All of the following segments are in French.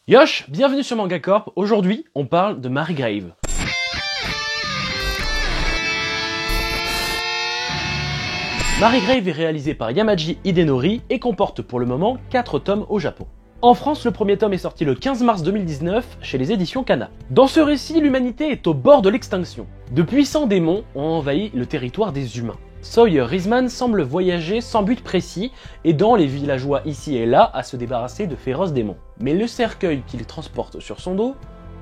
Yosh, bienvenue sur Manga Corp. Aujourd'hui, on parle de Margrave. Margrave est réalisé par Yamaji Hidenori et comporte pour le moment 4 tomes au Japon. En France, le premier tome est sorti le 15 mars 2019 chez les éditions Kana. Dans ce récit, l'humanité est au bord de l'extinction. De puissants démons ont envahi le territoire des humains. Sawyer Risman semble voyager sans but précis, aidant les villageois ici et là à se débarrasser de féroces démons. Mais le cercueil qu'il transporte sur son dos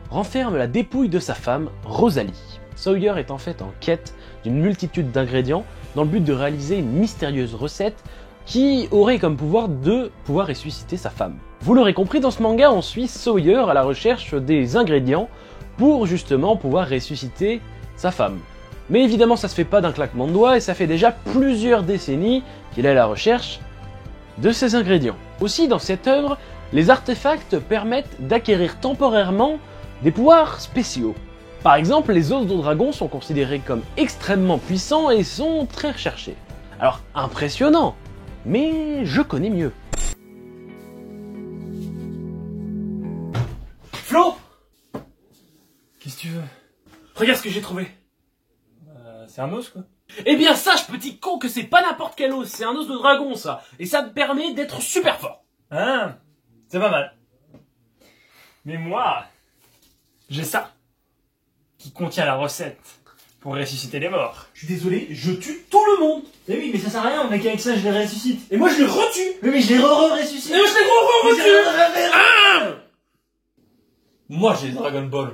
renferme la dépouille de sa femme, Rosalie. Sawyer est en fait en quête d'une multitude d'ingrédients dans le but de réaliser une mystérieuse recette qui aurait comme pouvoir de pouvoir ressusciter sa femme. Vous l'aurez compris, dans ce manga, on suit Sawyer à la recherche des ingrédients pour justement pouvoir ressusciter sa femme. Mais évidemment, ça se fait pas d'un claquement de doigts et ça fait déjà plusieurs décennies qu'il est à la recherche de ces ingrédients. Aussi, dans cette œuvre, les artefacts permettent d'acquérir temporairement des pouvoirs spéciaux. Par exemple, les os de dragon sont considérés comme extrêmement puissants et sont très recherchés. Alors, impressionnant, mais je connais mieux. Flo! Qu'est-ce que tu veux? Regarde ce que j'ai trouvé. C'est un os, quoi. Eh bien sache, petit con, que c'est pas n'importe quel os, c'est un os de dragon, ça. Et ça te permet d'être super fort. Ah, c'est pas mal. Mais moi, j'ai ça, qui contient la recette pour ressusciter les morts. Je suis désolé, je tue tout le monde. Mais oui, mais ça sert à rien, mec, avec ça, je les ressuscite. Et moi je les retue. Mais je les ressuscite. Et moi je les retue. Moi j'ai Dragon Ball.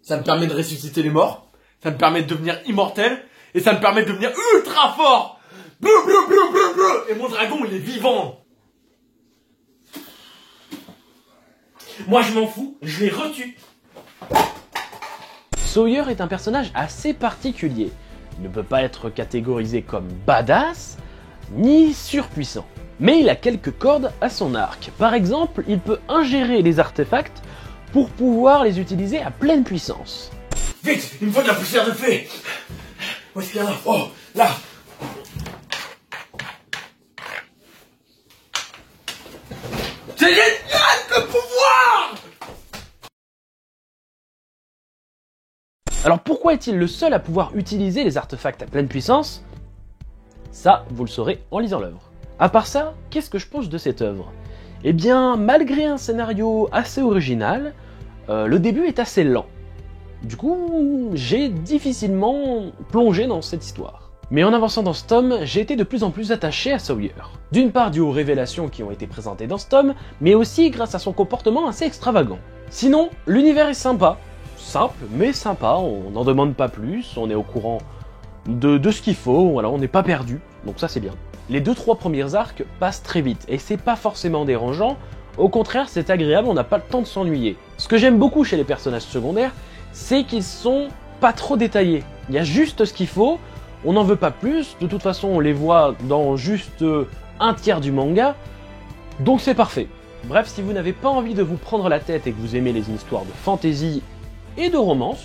Ça me permet de ressusciter les morts, ça me permet de devenir immortel, et ça me permet de devenir ultra fort. Bleu, bleu, bleu, bleu, bleu. Et mon dragon il est vivant. Moi je m'en fous, je les retue. Sawyer est un personnage assez particulier. Il ne peut pas être catégorisé comme badass, ni surpuissant. Mais il a quelques cordes à son arc. Par exemple, il peut ingérer les artefacts pour pouvoir les utiliser à pleine puissance. Vite, il me faut de la poussière de fée. Où est-ce qu'il y en a? Oh, là. C'est génial le pouvoir! Alors pourquoi est-il le seul à pouvoir utiliser les artefacts à pleine puissance? Ça, vous le saurez en lisant l'œuvre. À part ça, qu'est-ce que je pense de cette œuvre? Eh bien, malgré un scénario assez original, le début est assez lent. Du coup, j'ai difficilement plongé dans cette histoire. Mais en avançant dans ce tome, j'ai été de plus en plus attaché à Sawyer. D'une part dû aux révélations qui ont été présentées dans ce tome, mais aussi grâce à son comportement assez extravagant. Sinon, l'univers est sympa. Simple, mais sympa, on n'en demande pas plus, on est au courant de ce qu'il faut, voilà, on n'est pas perdu, donc ça c'est bien. Les 2-3 premiers arcs passent très vite, et c'est pas forcément dérangeant, au contraire c'est agréable, on n'a pas le temps de s'ennuyer. Ce que j'aime beaucoup chez les personnages secondaires, c'est qu'ils sont pas trop détaillés. Il y a juste ce qu'il faut, on n'en veut pas plus, de toute façon on les voit dans juste un tiers du manga, donc c'est parfait. Bref, si vous n'avez pas envie de vous prendre la tête et que vous aimez les histoires de fantasy et de romance,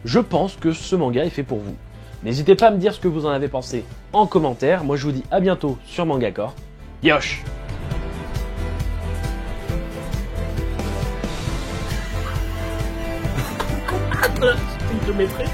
je pense que ce manga est fait pour vous. N'hésitez pas à me dire ce que vous en avez pensé en commentaire, moi je vous dis à bientôt sur Manga Corp. Yosh! Je te mettrai.